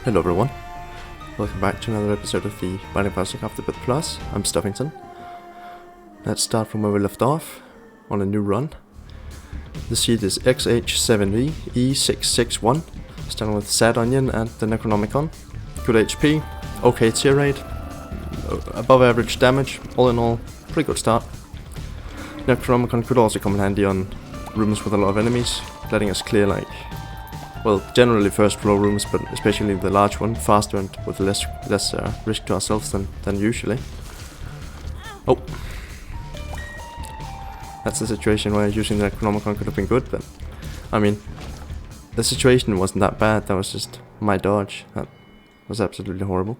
Hello everyone, welcome back to another episode of the Binding of Isaac Afterbirth Plus. I'm Stuffington. Let's start from where we left off, on a new run. The seed is XH7VE661, starting with Sad Onion and the Necronomicon. Good HP, okay tier rate, above average damage, all in all, pretty good start. Necronomicon could also come in handy on rooms with a lot of enemies, letting us clear generally first floor rooms, but especially the large one, faster and with less risk to ourselves than usually. Oh, that's the situation where using the Necronomicon could have been good, but I mean, the situation wasn't that bad. That was just my dodge. That was absolutely horrible.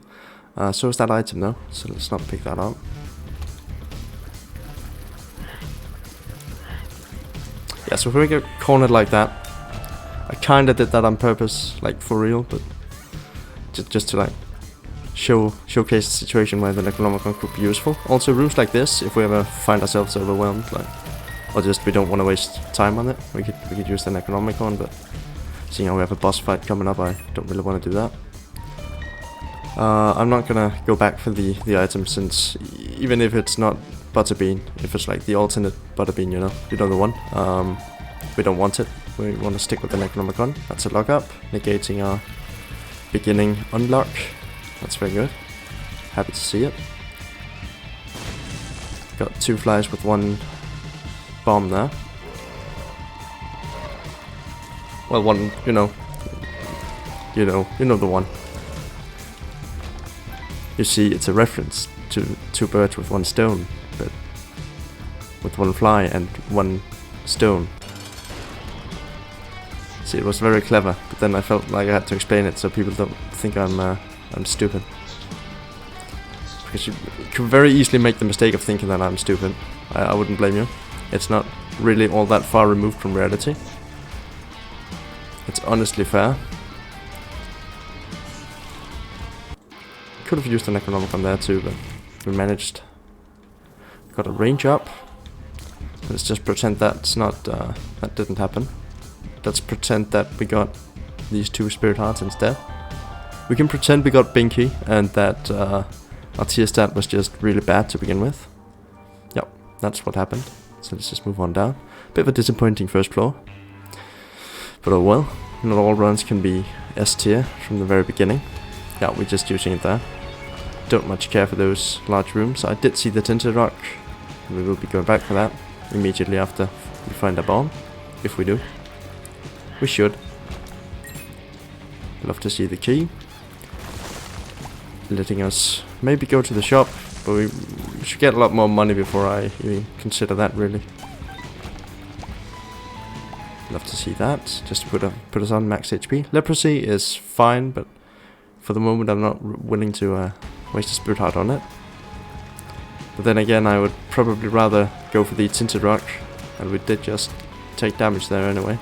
So is that item though, so let's not pick that up. Yeah, so if we get cornered like that, I kinda did that on purpose, like for real, but just to like showcase the situation where the Necronomicon could be useful. Also rooms like this, if we ever find ourselves overwhelmed, or just we don't want to waste time on it, we could use the Necronomicon, but seeing how we have a boss fight coming up, I don't really want to do that. I'm not gonna go back for the item, since even if it's not Butterbean, if it's like the alternate Butterbean, you know the one, we don't want it. We want to stick with the Necronomicon. That's a lock up, negating our beginning unlock. That's very good. Happy to see it. Got 2 flies with 1 bomb there. Well, one, you know the one. You see, it's a reference to 2 birds with 1 stone, but with 1 fly and 1 stone. See, it was very clever, but then I felt like I had to explain it so people don't think I'm stupid. Because you can very easily make the mistake of thinking that I'm stupid. I wouldn't blame you. It's not really all that far removed from reality. It's honestly fair. Could have used the Necronomicon there too, but we managed. Got a range up. Let's just pretend that's not that didn't happen. Let's pretend that we got these 2 spirit hearts instead. We can pretend we got Binky and that our tier stat was just really bad to begin with. Yep, that's what happened. So let's just move on down. Bit of a disappointing first floor. But oh well, not all runs can be S tier from the very beginning. Yeah, we're just using it there. Don't much care for those large rooms. I did see the Tinted Rock. We will be going back for that immediately after we find a bomb, if we do. We should. Love to see the key. Letting us maybe go to the shop, but we should get a lot more money before I even consider that, really. Love to see that, just to put us on max HP. Leprosy is fine, but for the moment I'm not willing to waste a spirit heart on it. But then again, I would probably rather go for the Tinted Rock, and we did just take damage there anyway.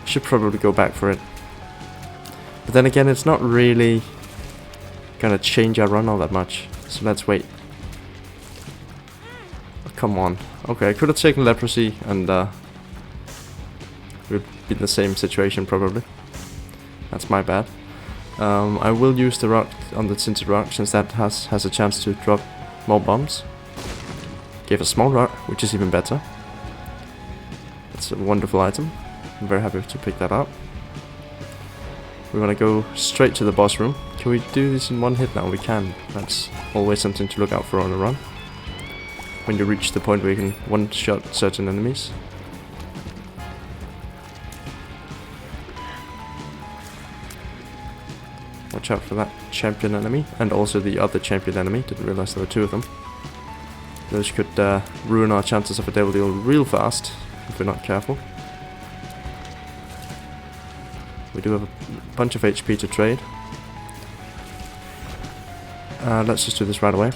Should probably go back for it. But then again, it's not really gonna change our run all that much. So let's wait. Oh, come on. Okay, I could have taken Leprosy and we'd be in the same situation probably. That's my bad. I will use the rock on the Tinted Rock, since that has a chance to drop more bombs. Gave a small rock, which is even better. It's a wonderful item. I'm very happy to pick that up. We want to go straight to the boss room. Can we do this in 1 hit now? We can. That's always something to look out for on a run. When you reach the point where you can one-shot certain enemies. Watch out for that champion enemy, and also the other champion enemy. Didn't realize there were 2 of them. Those could ruin our chances of a devil deal real fast, if we're not careful. We do have a bunch of HP to trade. Let's just do this right away.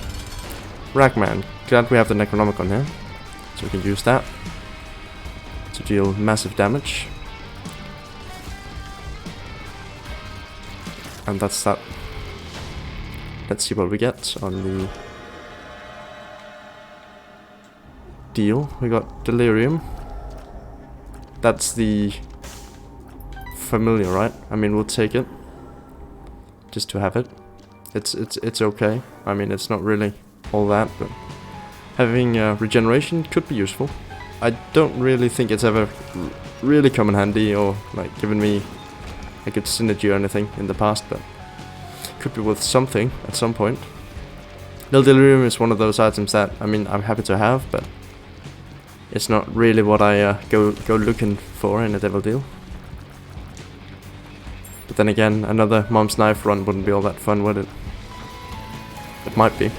Ragman, glad we have the Necronomicon here, so we can use that to deal massive damage. And that's that. Let's see what we get on the deal. We got Delirium. That's the familiar, right? I mean, we'll take it. just to have it. It's okay. I mean, it's not really all that, but having regeneration could be useful. I don't really think it's ever really come in handy or like given me a good synergy or anything in the past, but could be worth something at some point. Nil Delirium is one of those items that, I mean, I'm happy to have, but it's not really what I go looking for in a Devil Deal. But then again, another Mom's Knife run wouldn't be all that fun, would it? It might be.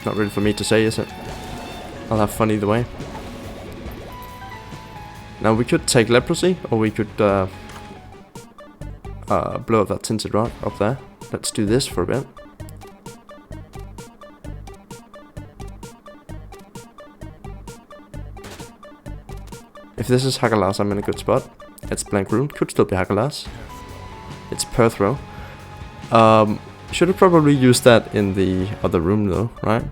Not really for me to say, is it? I'll have fun either way. Now we could take Leprosy, or we could blow up that Tinted Rock up there. Let's do this for a bit. If this is Hagalas, I'm in a good spot. It's Blank Rune, could still be Hagalas. It's Perthrow. Should have probably used that in the other room though, right?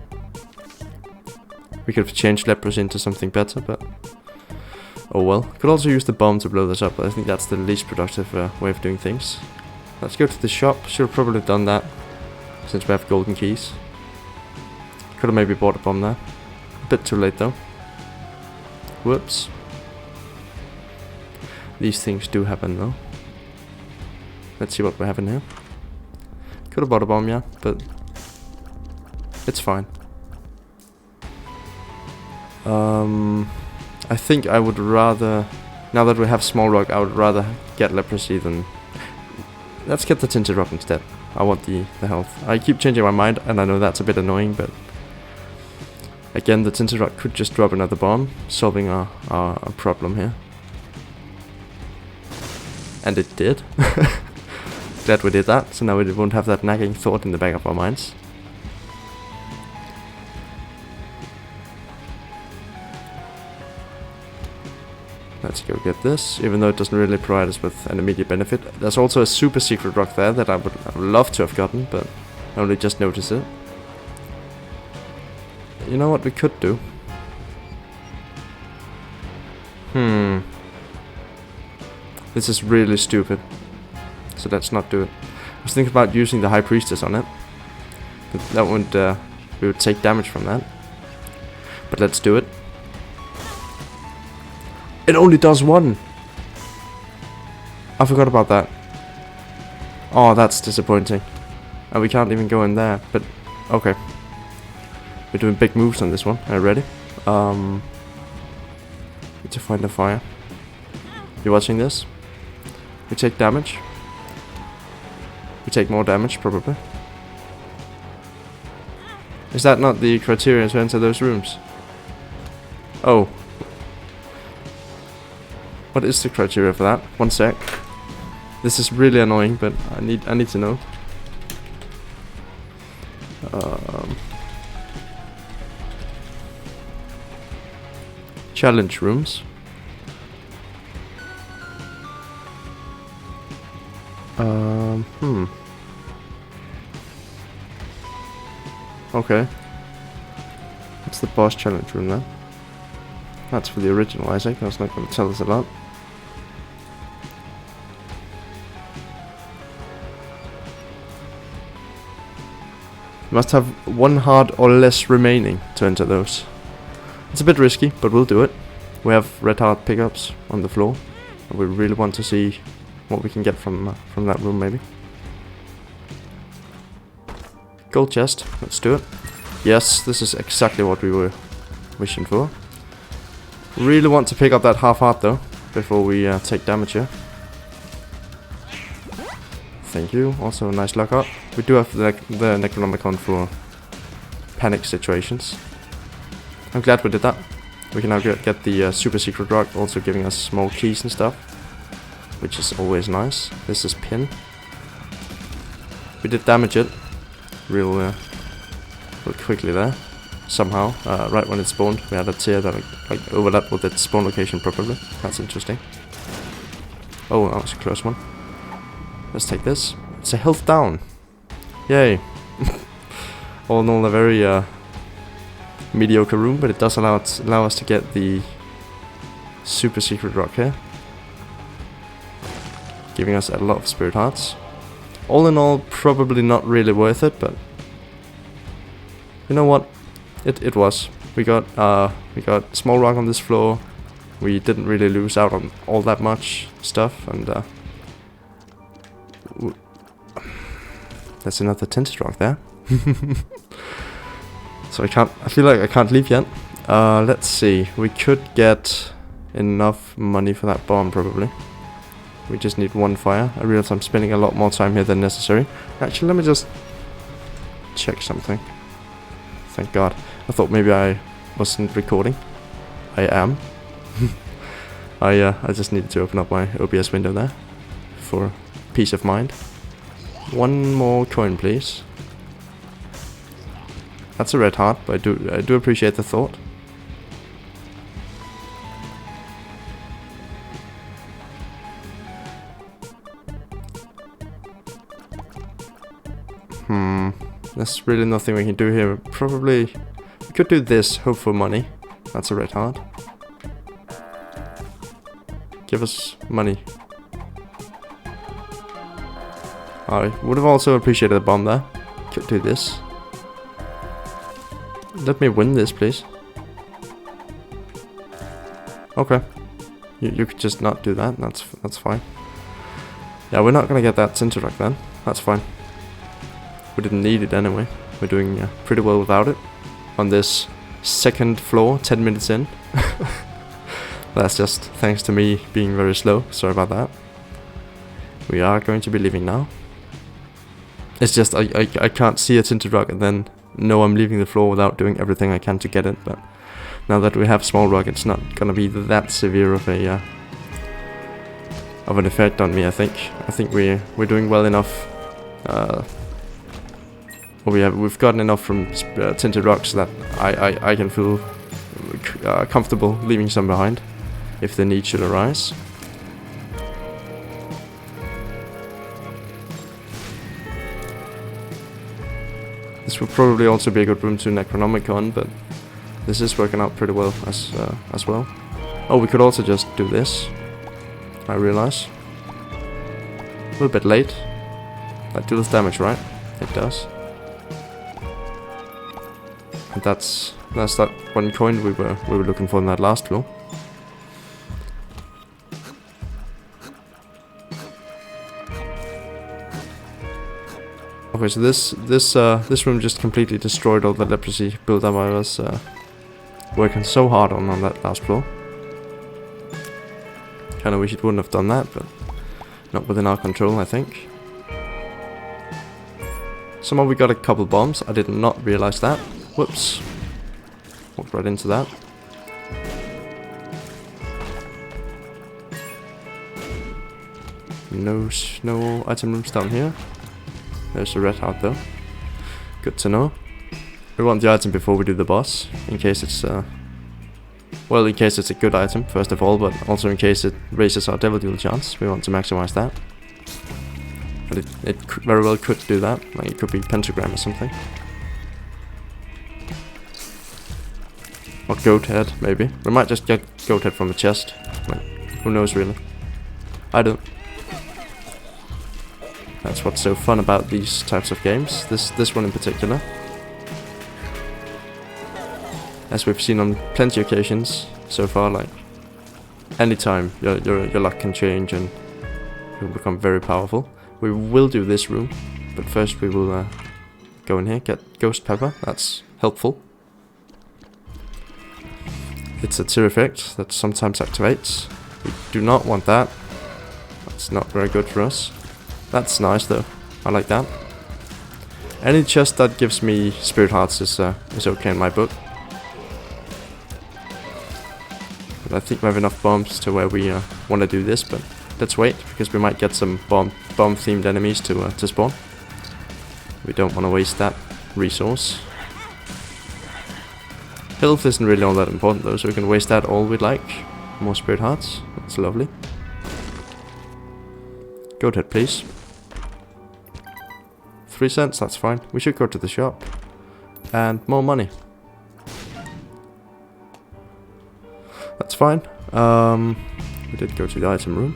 We could have changed Leprosy into something better, but oh well. Could also use the bomb to blow this up, but I think that's the least productive way of doing things. Let's go to the shop. Should have probably done that, since we have golden keys. Could have maybe bought a bomb there. A bit too late though. Whoops. These things do happen though. Let's see what we have in here. Could have bought a bomb, yeah, but it's fine. I think I would rather, now that we have Small Rock, I would rather get Leprosy than... Let's get the Tinted Rock instead. I want the health. I keep changing my mind, and I know that's a bit annoying, but... Again, the Tinted Rock could just drop another bomb, solving our problem here. And it did. Glad we did that, so now we won't have that nagging thought in the back of our minds. Let's go get this, even though it doesn't really provide us with an immediate benefit. There's also a super secret rock there that I would love to have gotten, but I only just noticed it. You know what we could do? This is really stupid, so let's not do it. I was thinking about using the High Priestess on it, but that would we would take damage from that. But let's do it. It only does one. I forgot about that. Oh, that's disappointing. And we can't even go in there. But okay, we're doing big moves on this one. Are you ready? Need to find a fire. You watching this? We take damage. We take more damage, probably. Is that not the criteria to enter those rooms? Oh. What is the criteria for that? One sec. This is really annoying, but I need to know. Challenge rooms. Okay. What's the boss challenge room then? That's for the original Isaac. That's not going to tell us a lot. You must have one heart or less remaining to enter those. It's a bit risky, but we'll do it. We have red heart pickups on the floor, and we really want to see what we can get from that room, maybe. Gold chest, let's do it. Yes, this is exactly what we were wishing for. Really want to pick up that half heart though, before we take damage here. Thank you, also a nice lockout. We do have the Necronomicon for panic situations. I'm glad we did that. We can now get the super secret rock, also giving us small keys and stuff, which is always nice. This is pin. We did damage it real quickly there. Somehow, right when it spawned, we had a tear that like overlapped with its spawn location probably. That's interesting. Oh, that was a close one. Let's take this. It's a health down. Yay. All in all, a very mediocre room, but it does allow us to get the super secret rock here, giving us a lot of spirit hearts. All in all, probably not really worth it, but you know what? It was. We got small rock on this floor. We didn't really lose out on all that much stuff, and there's another tinted rock there. So I feel like I can't leave yet. Let's see. We could get enough money for that bomb probably. We just need one fire. I realize I'm spending a lot more time here than necessary. Actually, let me just check something. Thank God. I thought maybe I wasn't recording. I am. I just needed to open up my OBS window there for peace of mind. One more coin, please. That's a red heart, but I do appreciate the thought. There's really nothing we can do here. Probably we could do this, hope for money. That's a red heart. Give us money. I would have also appreciated a bomb there. Could do this. Let me win this, please. Okay. You could just not do that. That's fine. Yeah, we're not gonna get that tinted rock then. That's fine. We didn't need it anyway. We're doing pretty well without it. On this second floor, 10 minutes in. That's just thanks to me being very slow. Sorry about that. We are going to be leaving now. It's just I can't see a tinted rock and then know I'm leaving the floor without doing everything I can to get it. But now that we have small rock, it's not gonna be that severe of a of an effect on me. I think we're doing well enough. We've gotten enough from tinted rocks that I can feel comfortable leaving some behind if the need should arise. This would probably also be a good room to Necronomicon, but this is working out pretty well as well. Oh, we could also just do this. I realize. A little bit late. That deals damage, right? It does. And that's that one coin we were looking for in that last floor. Okay, so this room just completely destroyed all the leprosy build-up I was working so hard on that last floor. Kinda wish it wouldn't have done that, but not within our control, I think. Somehow we got a couple bombs. I did not realize that. Whoops. Walked right into that. No item rooms down here. There's a red heart though. Good to know. We want the item before we do the boss, in case it's well, in case it's a good item first of all, but also in case it raises our devil deal chance. We want to maximize that. But it very well could do that. Like it could be pentagram or something. Or goat head, maybe. We might just get goat head from the chest. Like, who knows really? I don't. That's what's so fun about these types of games. This one in particular. As we've seen on plenty of occasions so far, like anytime your luck can change and you'll become very powerful. We will do this room, but first we will go in here, get ghost pepper. That's helpful. It's a tear effect that sometimes activates. We do not want that. That's not very good for us. That's nice though. I like that. Any chest that gives me spirit hearts is okay in my book. But I think we have enough bombs to where we want to do this, but let's wait because we might get some bomb themed enemies to spawn. We don't want to waste that resource. Health isn't really all that important though, so we can waste that all we'd like. More spirit hearts. That's lovely. Goat head, please. 3 cents, that's fine. We should go to the shop. And more money. That's fine. We did go to the item room.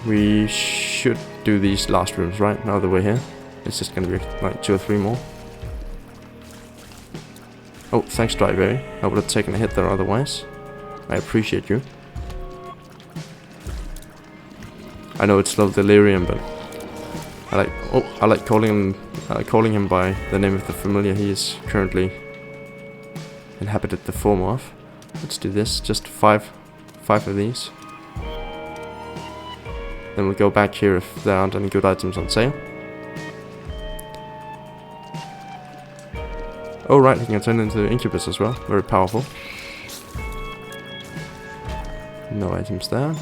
We should do these last rooms, right? Now that we're here. It's just gonna be like 2 or 3 more. Oh, thanks, Dryberry. I would have taken a hit there otherwise. I appreciate you. I know it's low delirium, but I like calling him by the name of the familiar he is currently inhabited the form of. Let's do this. Just 5 of these. Then we'll go back here if there aren't any good items on sale. Oh right, he can turn into Incubus as well. Very powerful. No items there.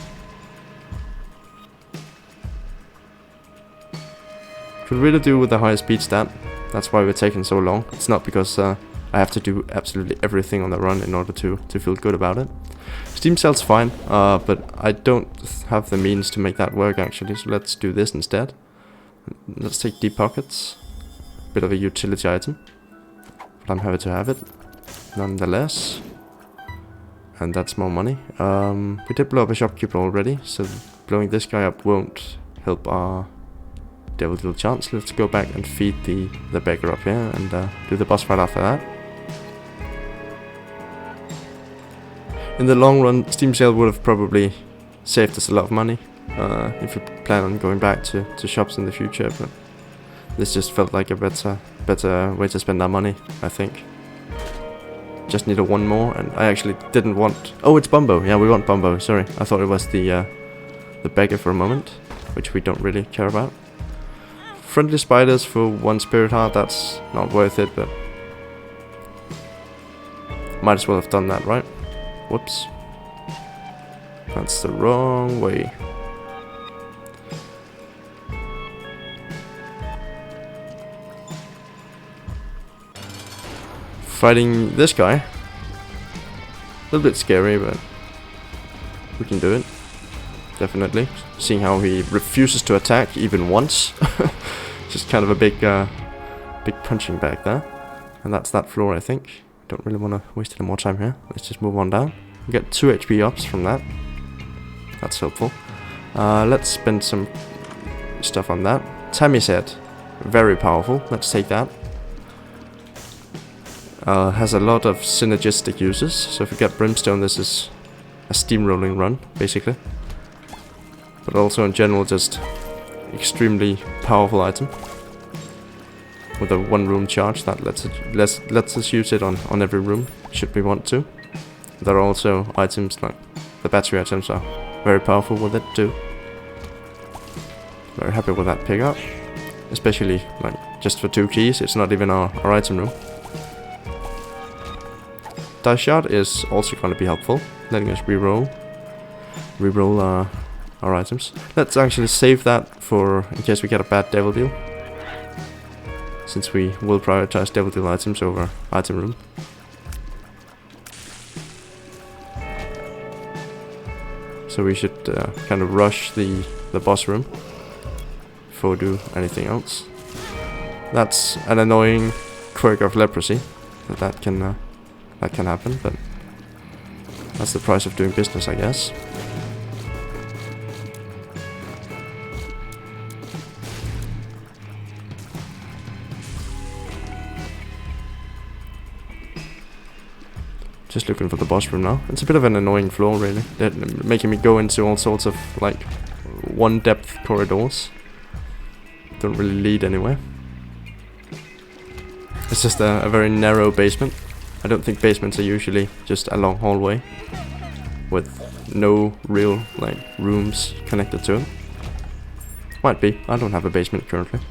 Could really do with the higher speed stat. That's why we're taking so long. It's not because I have to do absolutely everything on the run in order to feel good about it. Steam Cell's fine, but I don't have the means to make that work actually, so let's do this instead. Let's take Deep Pockets. Bit of a utility item. But I'm happy to have it, nonetheless. And that's more money. We did blow up a shopkeeper already, so blowing this guy up won't help our Devil Deal chance. Let's go back and feed the beggar up here and do the boss fight after that. In the long run, Steam Sale would have probably saved us a lot of money if we plan on going back to shops in the future, but this just felt like a better way to spend our money, I think. Just needed 1 more, and I actually didn't want... Oh, it's Bumbo. Yeah, we want Bumbo. Sorry, I thought it was the beggar for a moment, which we don't really care about. Friendly spiders for 1 spirit heart, that's not worth it, but might as well have done that, right? Whoops. That's the wrong way. Fighting this guy. A little bit scary, but we can do it. Definitely. Seeing how he refuses to attack even once. Just kind of a big punching bag there. And that's that floor, I think. Don't really want to waste any more time here. Let's just move on down. We get 2 HP ups from that. That's helpful. Let's spend some stuff on that. Tammy's head. Very powerful. Let's take that. Has a lot of synergistic uses. So if we get Brimstone, this is a steamrolling run, basically. But also in general, just extremely powerful item. With a 1 room charge that lets us use it on every room, should we want to. There are also items like the battery items are very powerful with it too. Very happy with that pickup. Especially like just for 2 keys, it's not even our item room. Die shot is also going to be helpful, letting us reroll our items. Let's actually save that for in case we get a bad devil deal, since we will prioritize devil deal items over item room. So we should kind of rush the boss room before we do anything else. That's an annoying quirk of leprosy that can happen, but that's the price of doing business, I guess. Just looking for the boss room now. It's a bit of an annoying floor, really. They're making me go into all sorts of, like, 1-depth corridors. Don't really lead anywhere. It's just a very narrow basement. I don't think basements are usually just a long hallway with no real, like, rooms connected to it. Might be. I don't have a basement currently.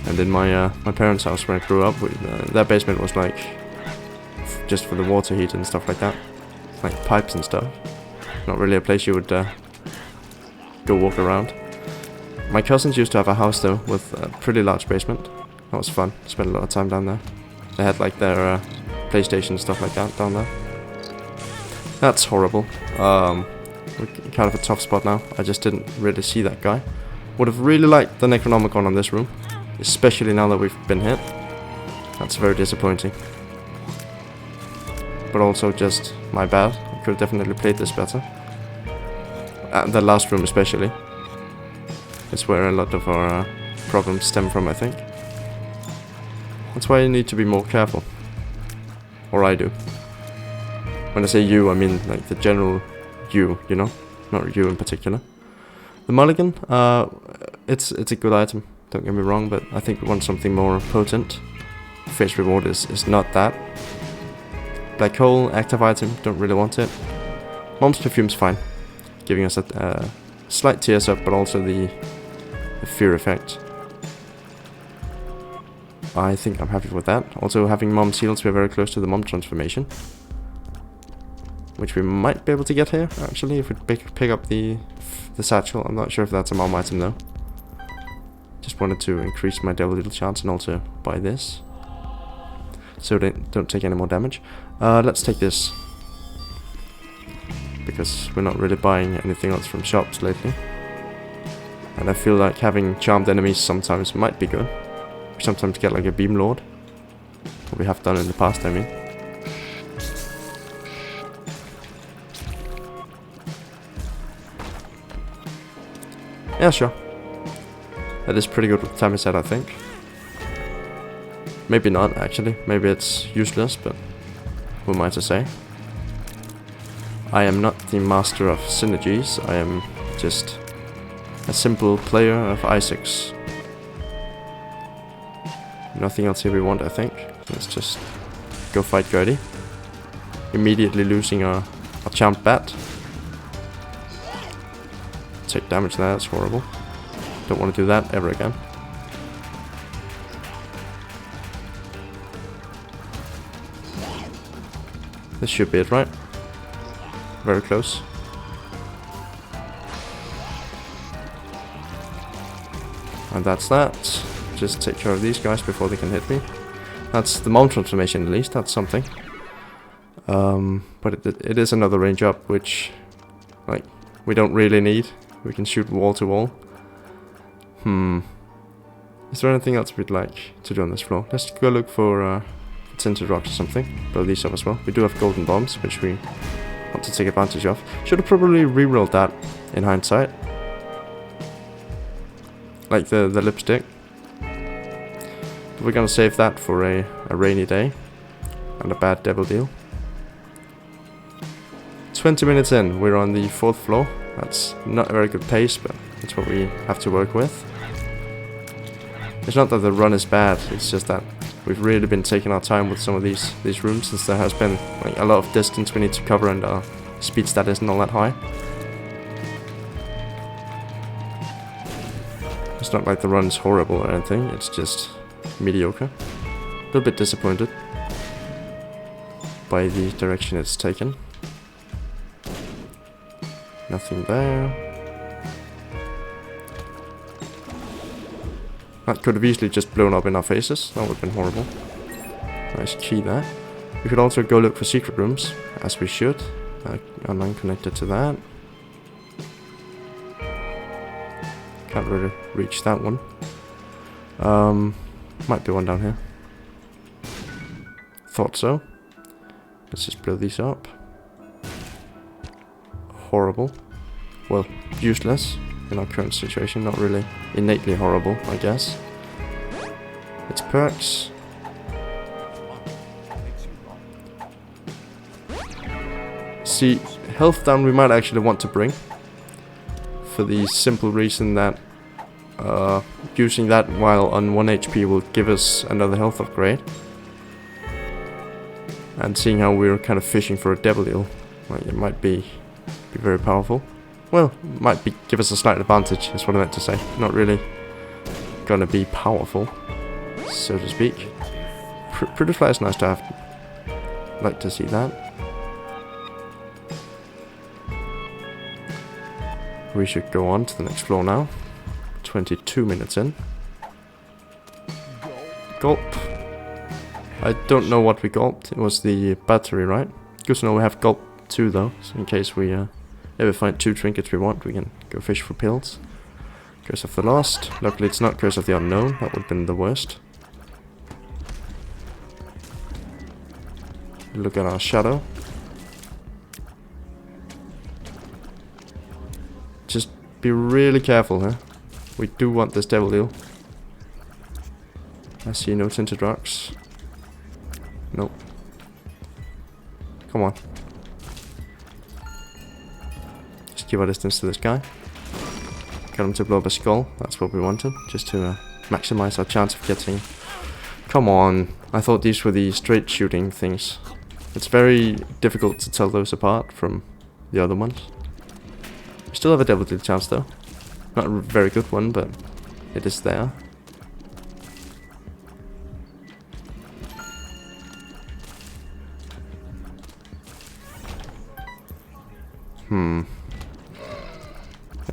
And in my parents' house where I grew up, that basement was like just for the water heat and stuff like that, like pipes and stuff. Not really a place you would go walk around. My cousins used to have a house though with a pretty large basement. That was fun. Spent a lot of time down there. They had like their PlayStation and stuff like that down there. That's horrible. We're kind of a tough spot now. I just didn't really see that guy. Would have really liked the Necronomicon on this room, especially now that we've been hit. That's very disappointing. But also just my bad. I could have definitely played this better. The last room especially. It's where a lot of our problems stem from, I think. That's why you need to be more careful. Or I do. When I say you, I mean like the general you know? Not you in particular. The mulligan, it's a good item, don't get me wrong, but I think we want something more potent. Face reward is not that. Black hole, active item, don't really want it. Mom's perfume's fine, giving us a slight tears up, but also the fear effect. I think I'm happy with that. Also, having Mom's heals, we're very close to the Mom transformation, which we might be able to get here, actually, if we pick up the satchel. I'm not sure if that's a Mom item, though. Just wanted to increase my devil little chance and also buy this, so they don't take any more damage. Let's take this, because we're not really buying anything else from shops lately. And I feel like having charmed enemies sometimes might be good. We sometimes get like a beam lord. What we have done in the past, I mean. Yeah, sure. That is pretty good with time set, I think. Maybe not, actually. Maybe it's useless, but who am I to say? I am not the master of synergies. I am just a simple player of Isaac's. Nothing else here we want, I think. Let's just go fight Gertie. Immediately losing our charmed bat. Take damage there, that's horrible. Don't want to do that ever again. This should be it, right? Very close. And that's that. Just take care of these guys before they can hit me. That's the Mom transformation, at least. That's something. But it is another range up, which, like, we don't really need. We can shoot wall to wall. Is there anything else we'd like to do on this floor? Let's go look for tinted rocks or something. Blow these up as well. We do have golden bombs, which we want to take advantage of. Should have probably rerolled that in hindsight. Like the lipstick. But we're gonna save that for a rainy day. And a bad devil deal. 20 minutes in, we're on the 4th floor. That's not a very good pace, but that's what we have to work with. It's not that the run is bad, it's just that we've really been taking our time with some of these rooms, since there has been like a lot of distance we need to cover and our speed stat isn't all that high. It's not like the run's horrible or anything, it's just mediocre. A little bit disappointed by the direction it's taken. Nothing there. That could have easily just blown up in our faces. That would have been horrible. Nice key there. We could also go look for secret rooms, as we should. I'm unconnected to that. Can't really reach that one. Might be one down here. Thought so. Let's just blow these up. Horrible. Well, useless in our current situation. Not really innately horrible, I guess. It's perks. See, health down we might actually want to bring. For the simple reason that using that while on 1 HP will give us another health upgrade. And seeing how we're kind of fishing for a devil deal, like, it might be very powerful. Well, might give us a slight advantage, is what I meant to say. Not really gonna be powerful, so to speak. Pretty fly is nice to have. Like to see that. We should go on to the next floor now. 22 minutes in. Gulp. I don't know what we gulped. It was the battery, right? Good to know we have gulp 2 though, so in case we ever find 2 trinkets we want, we can go fish for pills. Curse of the Lost. Luckily it's not Curse of the Unknown, that would have been the worst. Look at our shadow. Just be really careful here. We do want this devil deal. I see no tinted rocks. Nope. Come on. Just keep our distance to this guy. Got him to blow up a skull. That's what we wanted. Just to maximize our chance of getting... Come on. I thought these were the straight shooting things. It's very difficult to tell those apart from the other ones. We still have a devil deal chance though. Not a very good one, but it is there.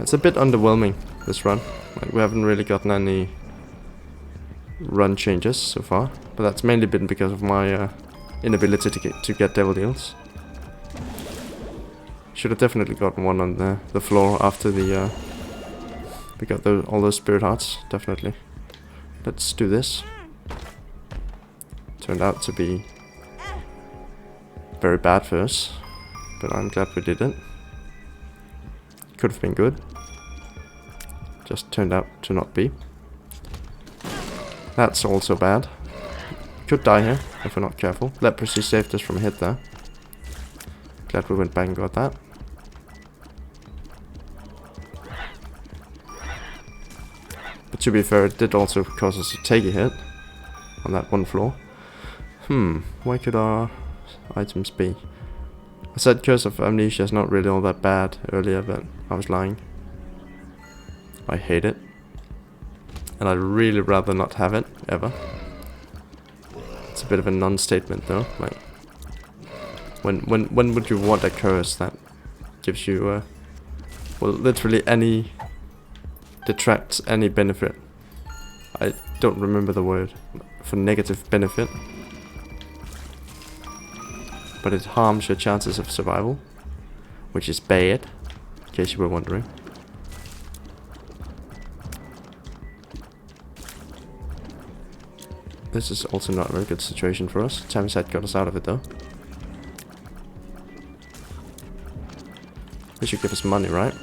It's a bit underwhelming, this run. Like, we haven't really gotten any run changes so far, but that's mainly been because of my inability to get devil deals. Should have definitely gotten one on the floor after the we got all those spirit hearts, definitely. Let's do this. Turned out to be very bad for us, but I'm glad we did it. Could have been good. Just turned out to not be. That's also bad. Could die here if we're not careful. Leprosy saved us from a hit there. Glad we went back and got that. But to be fair, it did also cause us to take a hit on that one floor. Where could our items be? I said Curse of Amnesia is not really all that bad earlier, but I was lying. I hate it. And I'd really rather not have it, ever. It's a bit of a non-statement though, like... When would you want a curse that gives you, well, literally any... detracts any benefit? I don't remember the word for negative benefit. But it harms your chances of survival, which is bad, in case you were wondering. This is also not a very good situation for us. Tamisite got us out of it though. They should give us money, right?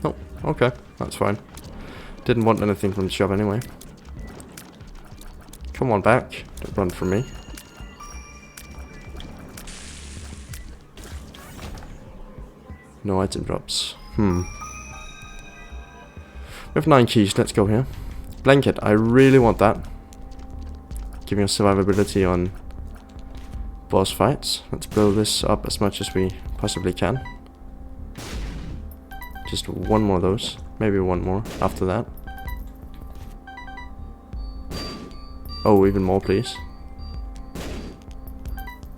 Oh, okay, that's fine. Didn't want anything from the shop anyway. Come on back, don't run from me. No item drops. We have 9 keys, let's go here. Blanket, I really want that. Giving us survivability on boss fights. Let's blow this up as much as we possibly can. Just one more of those. Maybe one more after that. Oh, even more please.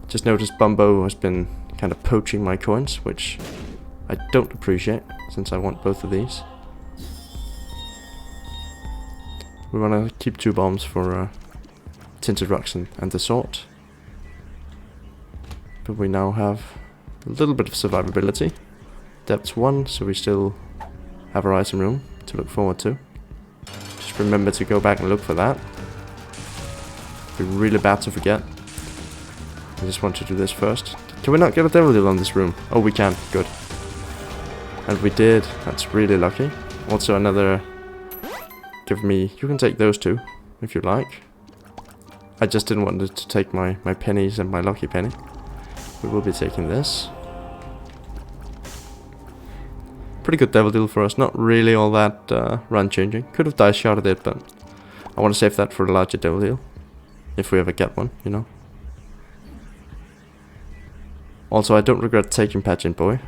Just noticed Bumbo has been kind of poaching my coins, which I don't appreciate, since I want both of these. We want to keep 2 bombs for Tinted Rocks and the sword. But we now have a little bit of survivability. Depth 1, so we still have our item room to look forward to. Just remember to go back and look for that. Be really bad to forget. I just want to do this first. Can we not get a devil deal on this room? Oh, we can. Good. And we did. That's really lucky. Also another... Give me... You can take those 2, if you like. I just didn't want to take my pennies and my lucky penny. We will be taking this. Pretty good devil deal for us. Not really all that run changing. Could have dice shotted it, but I want to save that for a larger devil deal. If we ever get one, you know. Also, I don't regret taking Pageant Boy.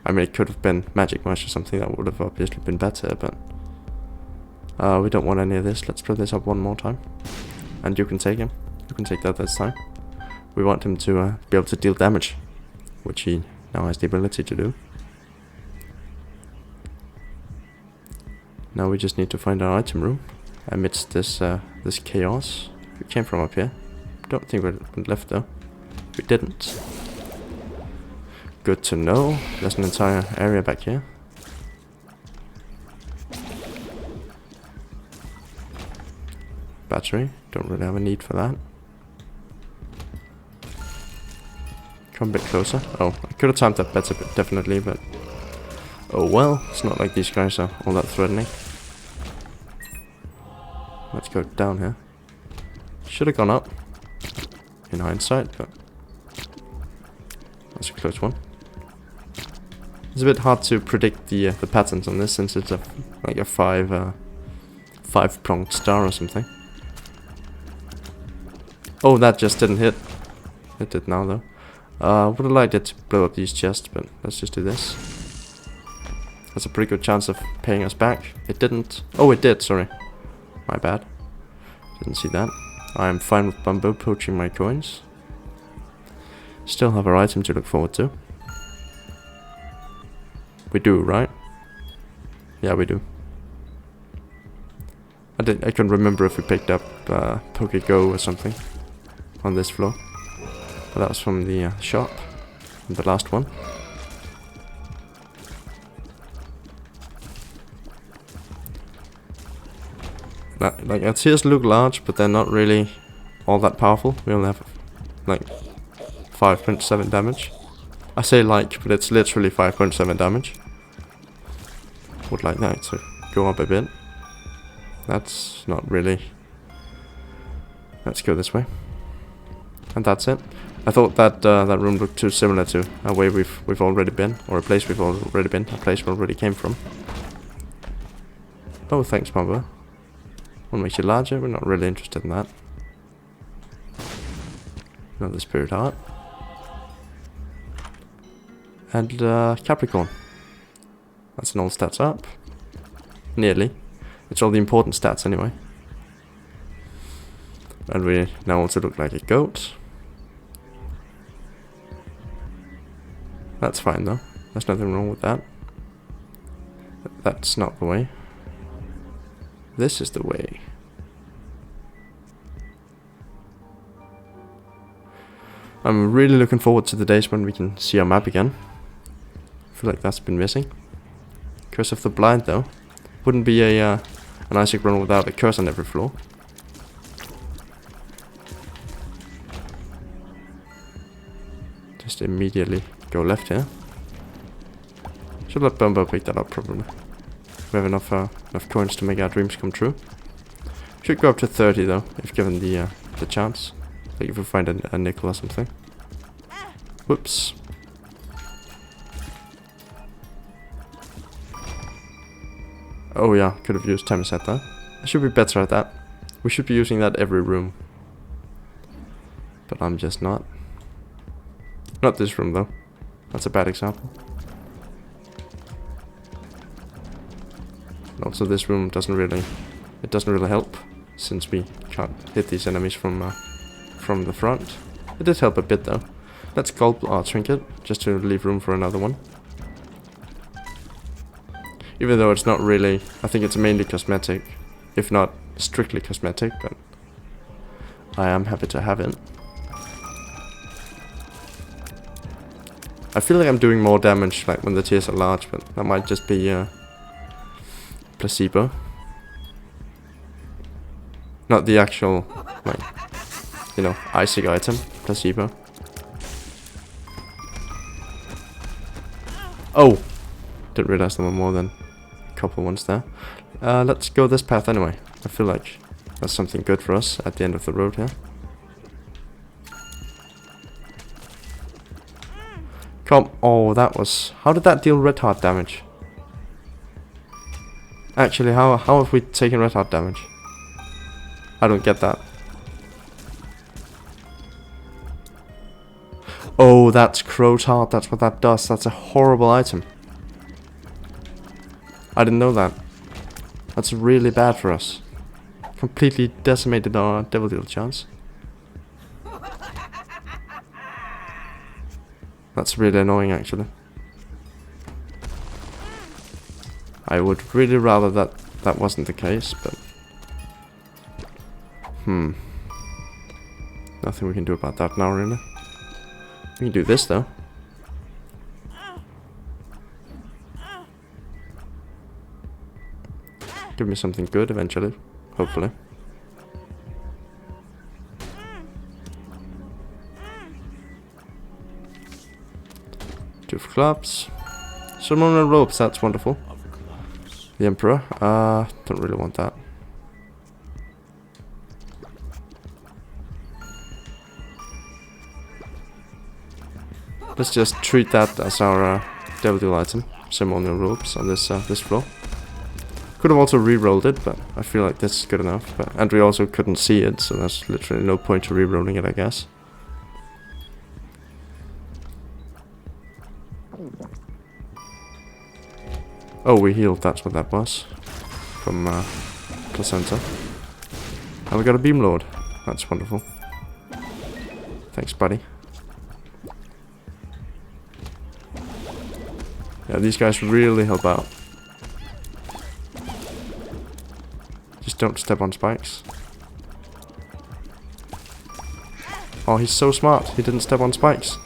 I mean, it could have been Magic Mush or something that would have obviously been better, but... we don't want any of this. Let's throw this up one more time. And you can take him. You can take that this time. We want him to be able to deal damage, which he now has the ability to do. Now we just need to find our item room amidst this this chaos. We came from up here. Don't think we went left though. We didn't. Good to know. There's an entire area back here. Battery. Don't really have a need for that. Come a bit closer. Oh, I could have timed that better, definitely, but Oh well, it's not like these guys are all that threatening. Let's go down here. Should have gone up, in hindsight, but that's a close one. It's a bit hard to predict the patterns on this, since it's like a five-pronged star or something. Oh, that just didn't hit. It did now though. Would have liked it to blow up these chests, but let's just do this. That's a pretty good chance of paying us back. It didn't. Oh, it did, sorry. My bad. Didn't see that. I'm fine with Bumbo poaching my coins. Still have our item to look forward to. We do, right? Yeah, we do. I couldn't remember if we picked up Poke-Go or something on this floor. But that was from the shop, the last one. Like, our tears look large, but they're not really all that powerful. We only have like 5.7 damage. I say like, but it's literally 5.7 damage. Would like that to go up a bit. That's not really. Let's go this way. And that's it. I thought that that room looked too similar to a way we've already been, or a place we've already been, a place we already came from. Oh, thanks, Mamba. What makes you larger? We're not really interested in that. Another spirit heart. And Capricorn. That's an all stats up. Nearly. It's all the important stats anyway. And we now also look like a goat. That's fine though. There's nothing wrong with that. That's not the way. This is the way. I'm really looking forward to the days when we can see our map again. I feel like that's been missing. Curse of the Blind though. Wouldn't be an Isaac run without a curse on every floor. Just immediately go left here. Should let Bumbo pick that up probably. We have enough coins to make our dreams come true. Should go up to 30 though, if given the chance. Like if we find a nickel or something. Whoops. Oh yeah, could have used time set there. I should be better at that. We should be using that every room. But I'm just not. Not this room though. That's a bad example. Also, this room doesn't really help, since we can't hit these enemies from the front. It did help a bit though. Let's gulp our trinket just to leave room for another one. Even though it's not really, I think it's mainly cosmetic, if not strictly cosmetic, but I am happy to have it. I feel like I'm doing more damage like when the tears are large, but that might just be placebo. Not the actual, like, you know, Isaac item, placebo. Oh! Didn't realize there were more than a couple ones there. Let's go this path anyway. I feel like that's something good for us at the end of the road here. Come, oh, that was, how did that deal red heart damage? Actually, how have we taken red heart damage? I don't get that. Oh, that's Crow's heart, that's what that does. That's a horrible item. I didn't know that. That's really bad for us. Completely decimated our devil deal chance. That's really annoying actually. I would really rather that wasn't the case, but nothing we can do about that now really. We can do this though. Give me something good eventually, hopefully. Two of clubs. Ceremonial robes, that's wonderful. The Emperor, don't really want that. Let's just treat that as our Devil Deal item. Ceremonial robes on this this floor. Could have also re-rolled it, but I feel like this is good enough. And we also couldn't see it, so there's literally no point to re-rolling it, I guess. Oh, we healed, that's what that was. From Placenta. And we got a Beam Lord. That's wonderful. Thanks, buddy. Yeah, these guys really help out. Just don't step on spikes. Oh, he's so smart. He didn't step on spikes.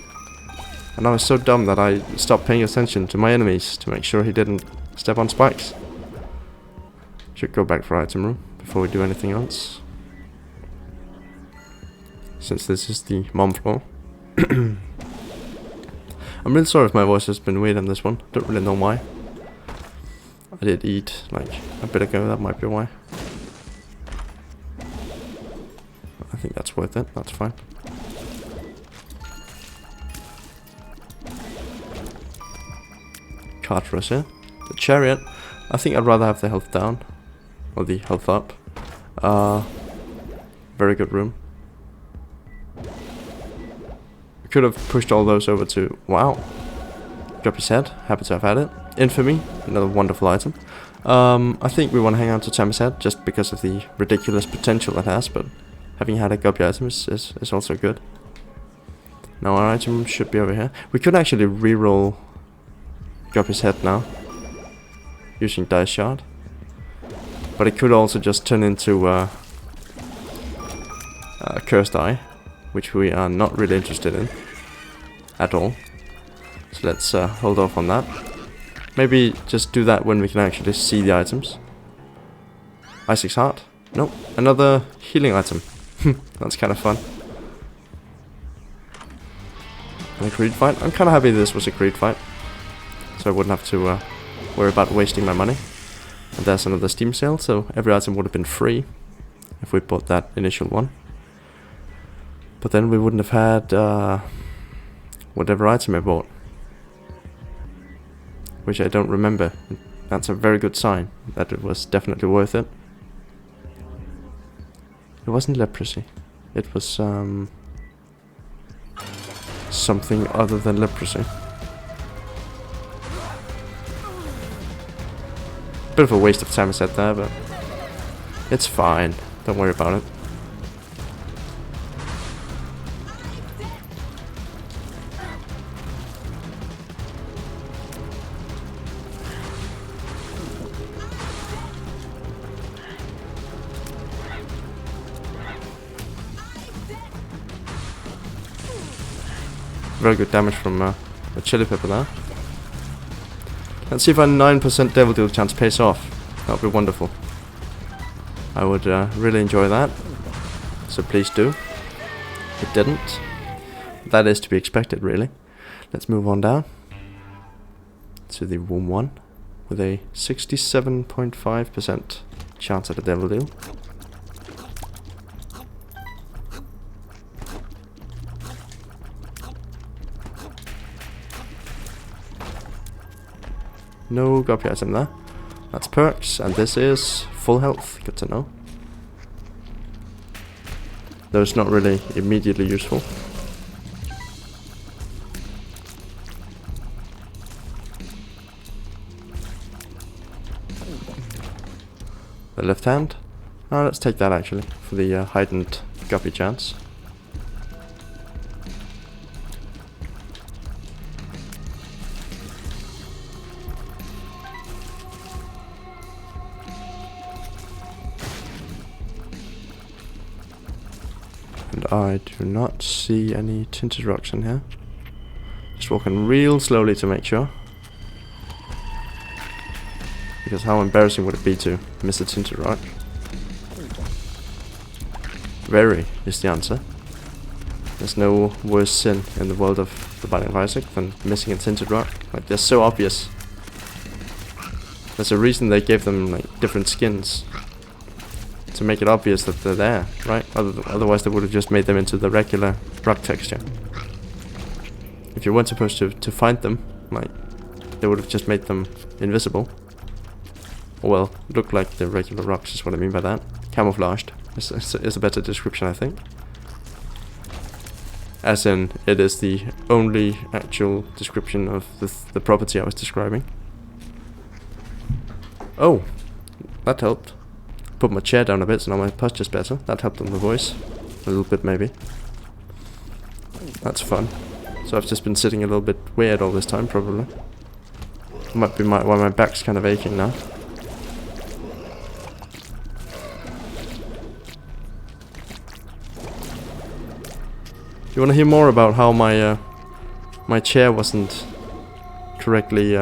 And I was so dumb that I stopped paying attention to my enemies to make sure he didn't step on spikes. Should go back for item room before we do anything else. Since this is the mom floor. I'm really sorry if my voice has been weird on this one. Don't really know why. I did eat like a bit ago, that might be why. I think that's worth it, that's fine. Carters here. The Chariot. I think I'd rather have the health down. Or the health up. Very good room. We could have pushed all those over to... Wow. Drop his head. Happy to have had it. Infamy. Another wonderful item. I think we want to hang on to Tammy's head just because of the ridiculous potential it has, but having had a guppy item is also good. Now our item should be over here. We could actually re-roll Guppy's head now. Using Dice Shard. But it could also just turn into Cursed Eye, which we are not really interested in at all. So let's hold off on that. Maybe just do that when we can actually see the items. Isaac's Heart. Nope. Another healing item. That's kind of fun. And a Creed fight. I'm kind of happy this was a Creed fight. So I wouldn't have to worry about wasting my money. And there's another Steam sale, so every item would have been free if we bought that initial one. But then we wouldn't have had whatever item I bought. Which I don't remember. That's a very good sign that it was definitely worth it. It wasn't leprosy. It was something other than leprosy. Bit of a waste of time I said there, but it's fine. Don't worry about it. Very good damage from a chili pepper there. Let's see if our 9% Devil Deal chance pays off. That would be wonderful. I would really enjoy that. So please do. It didn't. That is to be expected, really. Let's move on down to the room 1 with a 67.5% chance at a Devil Deal. No guppy item there. That's perks, and this is full health. Good to know. Though it's not really immediately useful. The left hand. Oh, let's take that actually for the heightened guppy chance. And I do not see any tinted rocks in here. Just walking real slowly to make sure. Because how embarrassing would it be to miss a tinted rock? Very is the answer. There's no worse sin in the world of the Binding of Isaac than missing a tinted rock. Like, they're so obvious There's a reason they gave them like different skins. To make it obvious that they're there, right? Otherwise they would have just made them into the regular rock texture. If you weren't supposed to find them, like, they would have just made them invisible. Well, look like the regular rocks is what I mean by that. Camouflaged is a better description, I think. As in, it is the only actual description of the property I was describing. Oh, that helped. Put my chair down a bit so now my posture's better. That helped on the voice. A little bit maybe. That's fun. So I've just been sitting a little bit weird all this time probably. Might be why my back's kind of aching now. You want to hear more about how my my chair wasn't correctly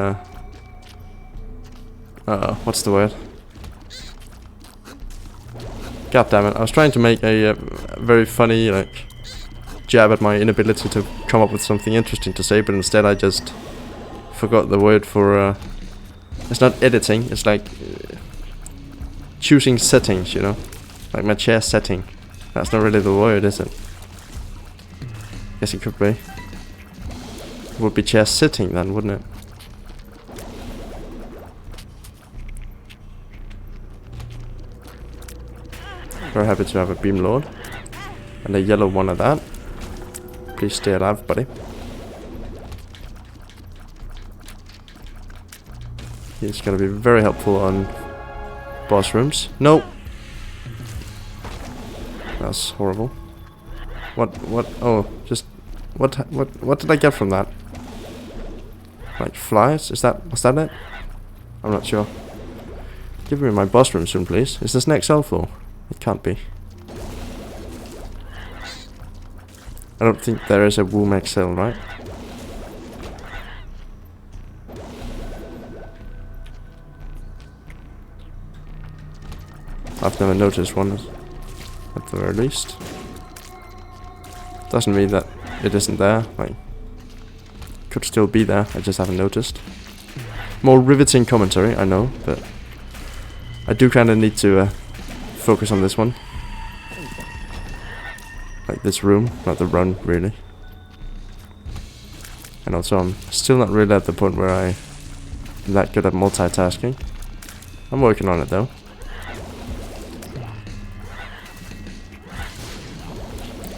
what's the word? God damn it, I was trying to make a very funny like jab at my inability to come up with something interesting to say, but instead I just forgot the word for it's not editing, it's like choosing settings, you know? Like my chair setting. That's not really the word, is it? Guess it could be. It would be chair sitting then, wouldn't it? Very happy to have a beam lord. And a yellow one at that. Please stay alive, buddy. He's gonna be very helpful on boss rooms. No! That's horrible. What, oh, just, what did I get from that? Like flies? Was that it? I'm not sure. Give me my boss room soon, please. Is this next cell floor? It can't be. I don't think there is a Woomax cell, right? I've never noticed one at the very least. Doesn't mean that it isn't there, like, could still be there, I just haven't noticed. More riveting commentary, I know, but I do kind of need to focus on this one. Like this room, not the run, really. And also I'm still not really at the point where I'm that good at multitasking. I'm working on it though.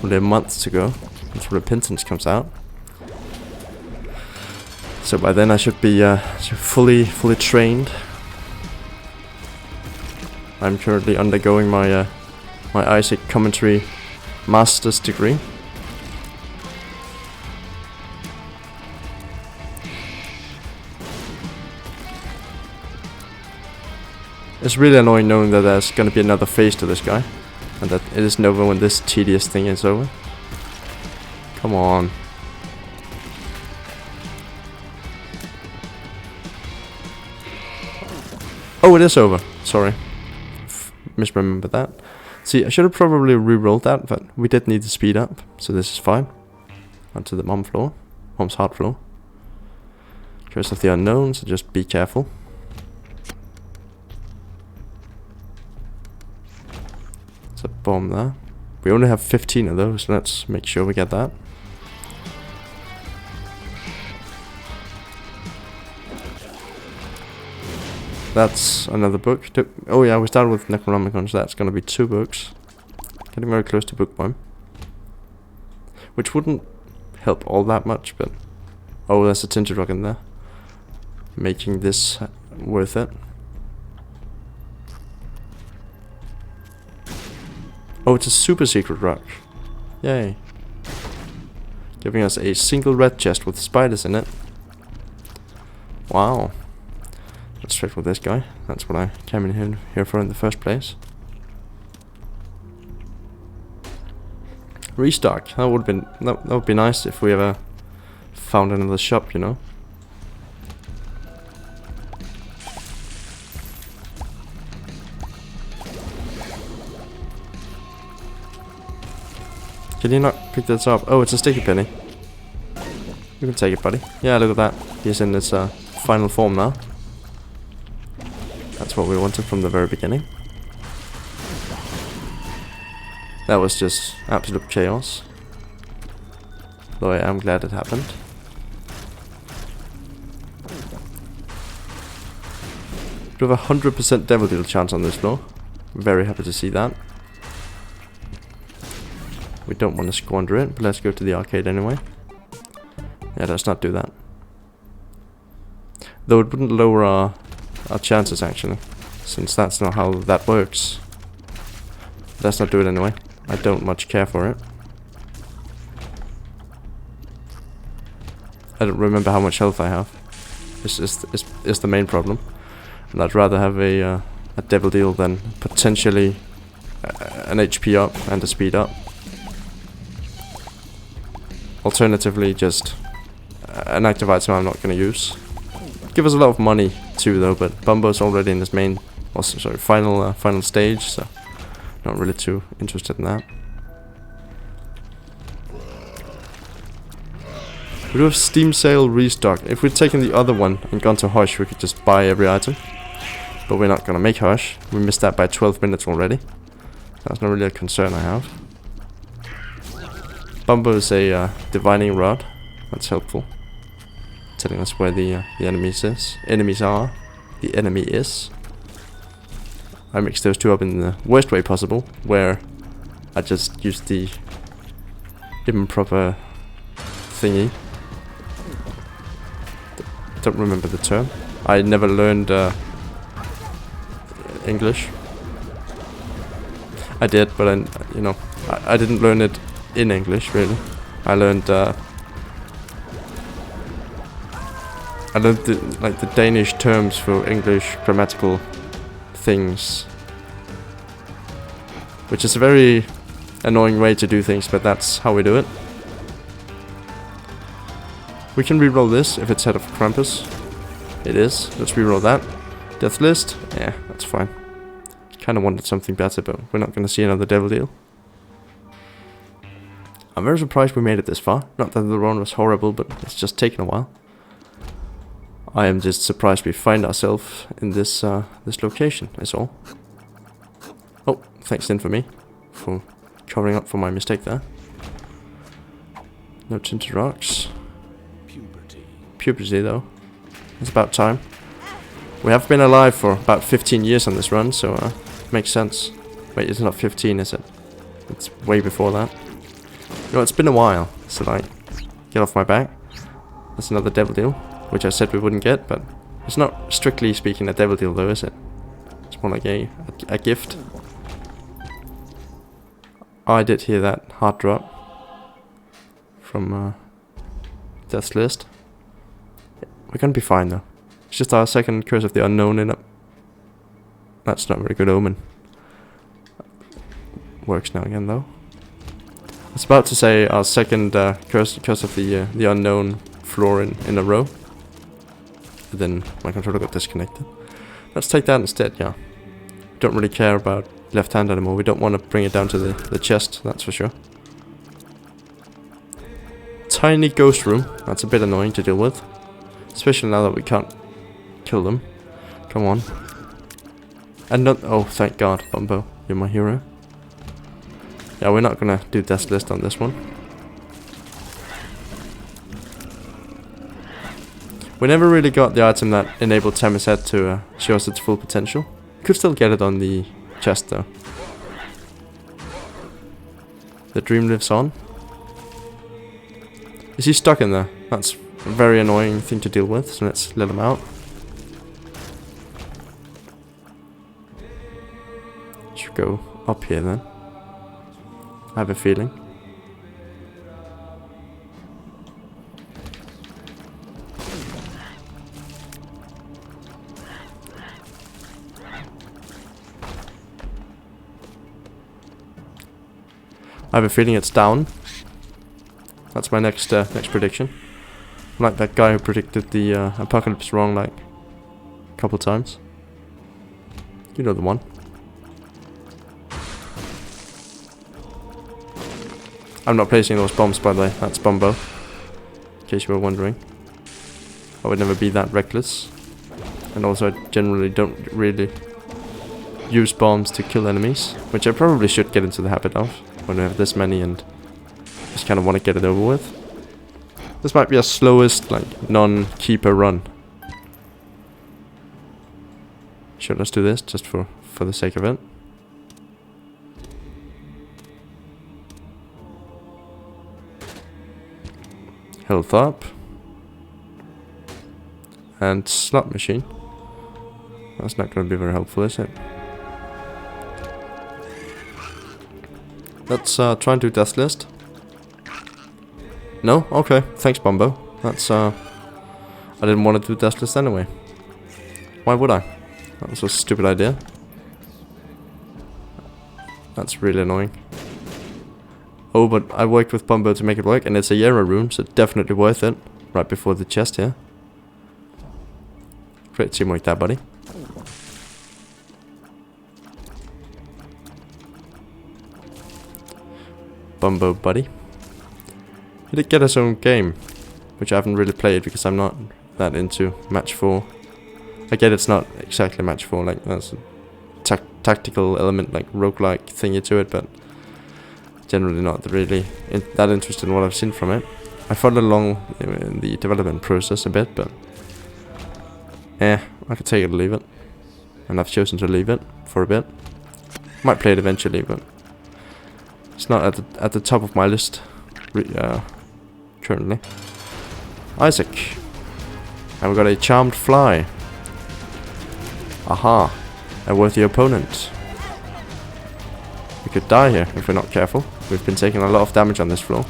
Only a month to go until Repentance comes out. So by then I should be fully trained. I'm currently undergoing my my Isaac commentary master's degree. It's really annoying knowing that there's gonna be another phase to this guy. And that it isn't over when this tedious thing is over. Come on. Oh, it is over. Sorry. Misremembered that. See, I should have probably re-rolled that, but we did need to speed up, so this is fine. Onto the mom's heart floor. Curse of the unknown, so just be careful. There's a bomb there. We only have 15 of those, so let's make sure we get that. That's another book. Oh yeah, we started with Necronomicon, so that's gonna be 2 books. Getting very close to book 1. Which wouldn't help all that much, but... Oh, there's a tinted rock in there. Making this worth it. Oh, it's a super secret rock. Yay. Giving us a single red chest with spiders in it. Wow. Let's check with this guy. That's what I came in here for in the first place. Restock. That would be nice if we ever found another shop, you know. Can you not pick this up? Oh, it's a sticky penny. You can take it, buddy. Yeah, look at that. He's in his final form now. That's what we wanted from the very beginning. That was just absolute chaos. Though I am glad it happened. We have a 100% Devil Deal chance on this floor. Very happy to see that. We don't want to squander it, but let's go to the arcade anyway. Yeah, let's not do that. Though it wouldn't lower our chances actually, since that's not how that works. Let's not do it anyway. I don't much care for it. I don't remember how much health I have. This is the main problem. And I'd rather have a Devil Deal than potentially an HP up and a speed up. Alternatively, just an active item I'm not going to use. Give us a lot of money too, though. But Bumbo's already in his main, also sorry, final stage, so not really too interested in that. We do have Steam Sale restock. If we'd taken the other one and gone to Hush, we could just buy every item. But we're not gonna make Hush. We missed that by 12 minutes already. That's not really a concern I have. Bumbo is a divining rod. That's helpful. Telling us where the enemies are. The enemy is. I mixed those two up in the worst way possible, where I just used the improper thingy. Don't remember the term. I never learned English. I did, but I didn't learn it in English really. I learned the Danish terms for English grammatical things, which is a very annoying way to do things, but that's how we do it. We can reroll this if it's Head of Krampus. It is. Let's reroll that. Death List. Yeah, that's fine. Kinda wanted something better, but we're not gonna see another Devil Deal. I'm very surprised we made it this far. Not that the run was horrible, but it's just taken a while. I am just surprised we find ourselves in this this location, is all. Oh, thanks Infamy for covering up for my mistake there. No tinted rocks. Puberty though. It's about time. We have been alive for about 15 years on this run, so makes sense. Wait, it's not 15, is it? It's way before that. You know, it's been a while, so like, get off my back. That's another Devil Deal, which I said we wouldn't get, but it's not strictly speaking a Devil Deal though, is it? It's more like a gift. Oh, I did hear that heart drop from Death's List. We're gonna be fine though. It's just our second Curse of the Unknown in it. That's not a very good omen. Works now again though. I was about to say our second curse of the Unknown floor in a row. But then my controller got disconnected. Let's take that instead, yeah. Don't really care about left hand anymore. We don't want to bring it down to the chest, that's for sure. Tiny ghost room. That's a bit annoying to deal with. Especially now that we can't kill them. Come on. And not... Oh, thank God, Bumbo. You're my hero. Yeah, we're not gonna do Death List on this one. We never really got the item that enabled Tammy's head to show us its full potential. Could still get it on the chest though. The dream lives on. Is he stuck in there? That's a very annoying thing to deal with, so let's let him out. Should go up here then. I have a feeling. I have a feeling it's down. That's my next prediction. I'm like that guy who predicted the apocalypse wrong like a couple times. You know the one. I'm not placing those bombs, by the way. That's Bumbo. In case you were wondering. I would never be that reckless. And also I generally don't really use bombs to kill enemies, which I probably should get into the habit of when I have this many and just kind of want to get it over with. This might be our slowest, like, non-keeper run. Sure, let's do this just for the sake of it. Health up. And slot machine. That's not going to be very helpful, is it? Let's try and do death list. No? Okay. Thanks, Bumbo. That's I didn't want to do death list anyway. Why would I? That was a stupid idea. That's really annoying. Oh, but I worked with Bumbo to make it work, and it's a Yera room, so definitely worth it. Right before the chest here. Great teamwork there, buddy. Bumbo buddy. He did get his own game, which I haven't really played because I'm not that into match 4. I get it's not exactly match 4, like there's a tactical element, like roguelike thingy to it, but generally not really that interested in what I've seen from it. I followed along in the development process a bit, but I could take it or leave it, and I've chosen to leave it for a bit. Might play it eventually, but it's not at the top of my list currently. Isaac, and we got a charmed fly. Aha, a worthy opponent. We could die here if we're not careful. We've been taking a lot of damage on this floor.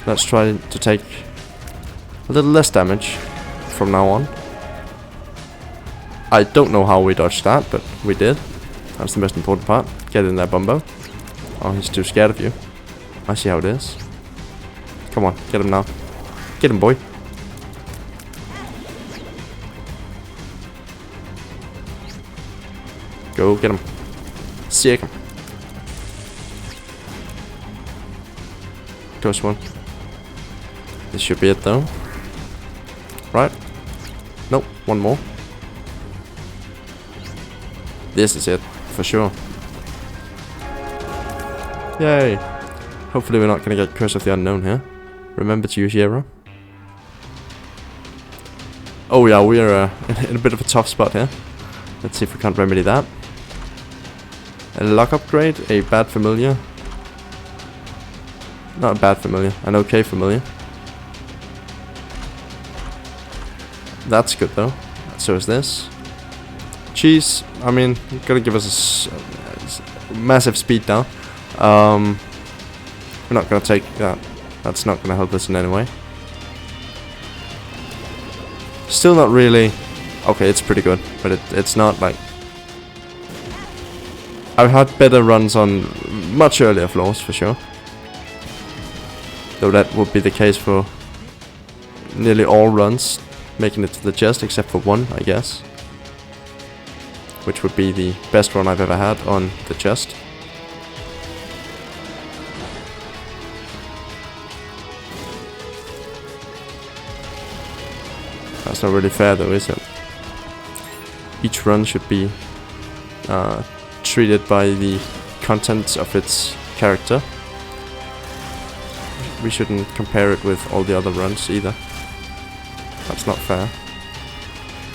Let's try to take a little less damage from now on. I don't know how we dodged that, but we did. That's the most important part. Get in there, Bumbo. Oh, he's too scared of you. I see how it is. Come on, get him now. Get him, boy. Go, get him. Sick him. Close one. This should be it, though. Right? Nope, one more. This is it, for sure. Yay! Hopefully we're not going to get Curse of the Unknown here. Remember to use Yera. Oh yeah, we're in a bit of a tough spot here. Let's see if we can't remedy that. A luck upgrade, a bad familiar. Not a bad familiar, an okay familiar. That's good though. So is this. Cheese, I mean, gonna give us a massive speed down. We're not gonna take that. That's not gonna help us in any way. Still not really. Okay, it's pretty good, but it's not like. I've had better runs on much earlier floors for sure. Though that would be the case for nearly all runs, making it to the chest except for one, I guess. Which would be the best run I've ever had on the chest. That's not really fair though, is it? Each run should be treated by the content of its character. We shouldn't compare it with all the other runs either. That's not fair.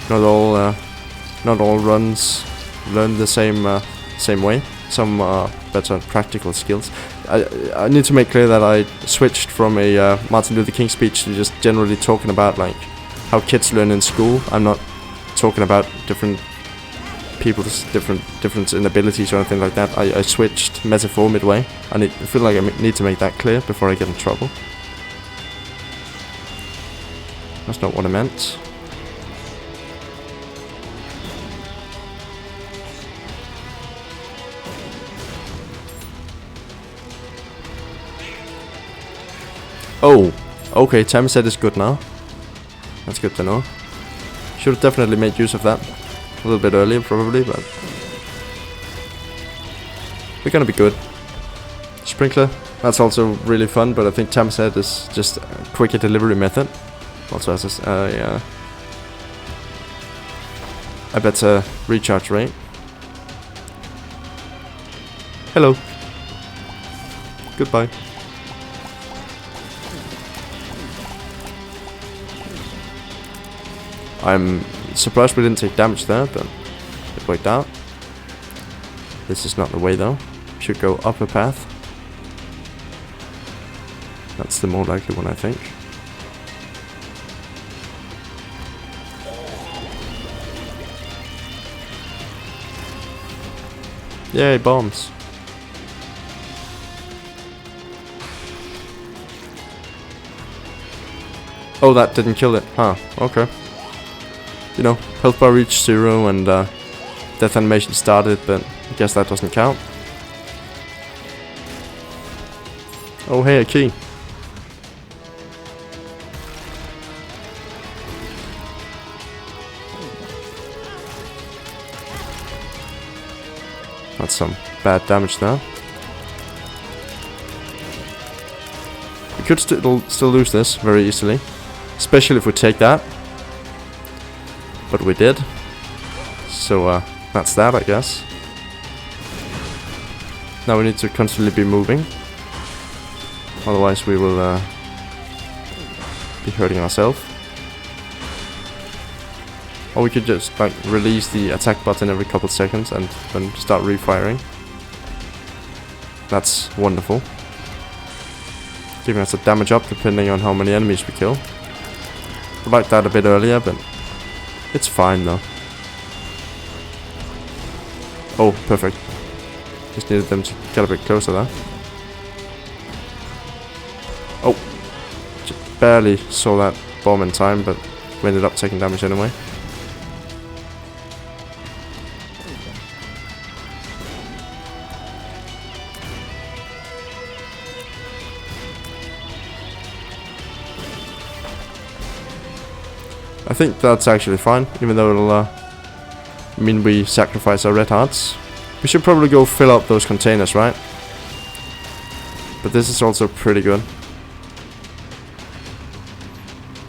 Not all runs learn the same way. Some are better practical skills. I need to make clear that I switched from a Martin Luther King speech to just generally talking about like how kids learn in school. I'm not talking about different people's difference in abilities or anything like that. I switched metaphor midway. I feel like I need to make that clear before I get in trouble. That's not what I meant. Oh, okay, time set is good now. That's good to know. Should have definitely made use of that a little bit earlier, probably, but we're gonna be good. Sprinkler, that's also really fun, but I think time set is just a quicker delivery method. Also has a better recharge rate. Hello. Goodbye. I'm surprised we didn't take damage there, but it worked out. This is not the way though. Should go up a path. That's the more likely one, I think. Yay, bombs. Oh, that didn't kill it. Huh, okay. You know, health bar reached 0 and death animation started, but I guess that doesn't count. Oh, hey, a key. That's some bad damage there. We could still lose this very easily, especially if we take that. But we did. So that's that, I guess. Now we need to constantly be moving. Otherwise we will be hurting ourselves. Or we could just like release the attack button every couple of seconds and then start refiring. That's wonderful. Giving us a damage up depending on how many enemies we kill. I like that a bit earlier, but it's fine though. Oh, perfect. Just needed them to get a bit closer there. Oh, just barely saw that bomb in time, but we ended up taking damage anyway. I think that's actually fine, even though it'll mean we sacrifice our red hearts. We should probably go fill up those containers, right? But this is also pretty good.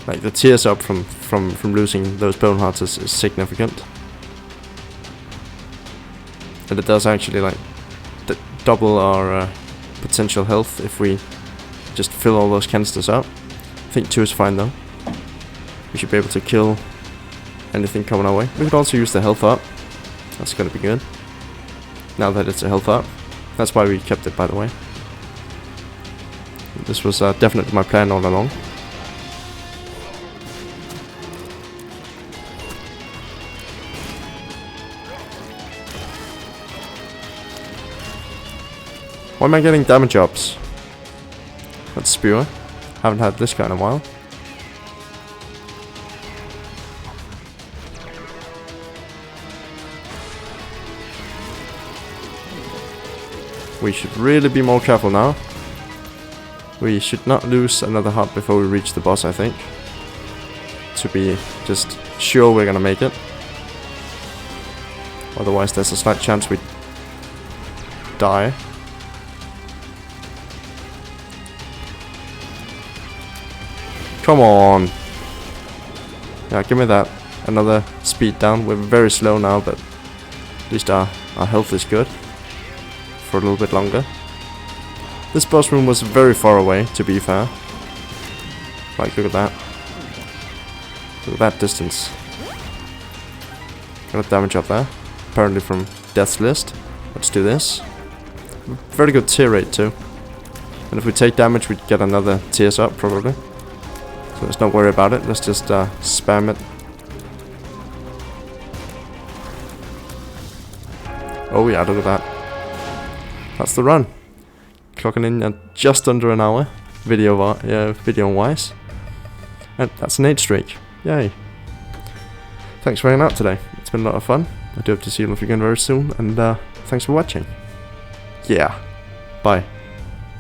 Like the tears up from losing those bone hearts is significant. And it does actually like double our potential health if we just fill all those canisters up. I think 2 is fine though. We should be able to kill anything coming our way. We could also use the health up. That's gonna be good. Now that it's a health up. That's why we kept it, by the way. This was definitely my plan all along. Why am I getting damage ups? That's Spewer. Haven't had this guy in a while. We should really be more careful now. We should not lose another heart before we reach the boss, I think. To be just sure we're gonna make it. Otherwise there's a slight chance we die. Come on! Yeah, give me that. Another speed down. We're very slow now, but at least our health is good. For a little bit longer. This boss room was very far away, to be fair. Like, look at that. Look at that distance. Got a damage up there. Apparently from Death's List. Let's do this. Very good tear rate too. And if we take damage, we'd get another tears up, probably. So let's not worry about it. Let's just spam it. Oh yeah, look at that. That's the run. Clocking in at just under an hour, video-wise. And that's an 8 streak. Yay. Thanks for hanging out today. It's been a lot of fun. I do hope to see you all again very soon, and thanks for watching. Yeah. Bye.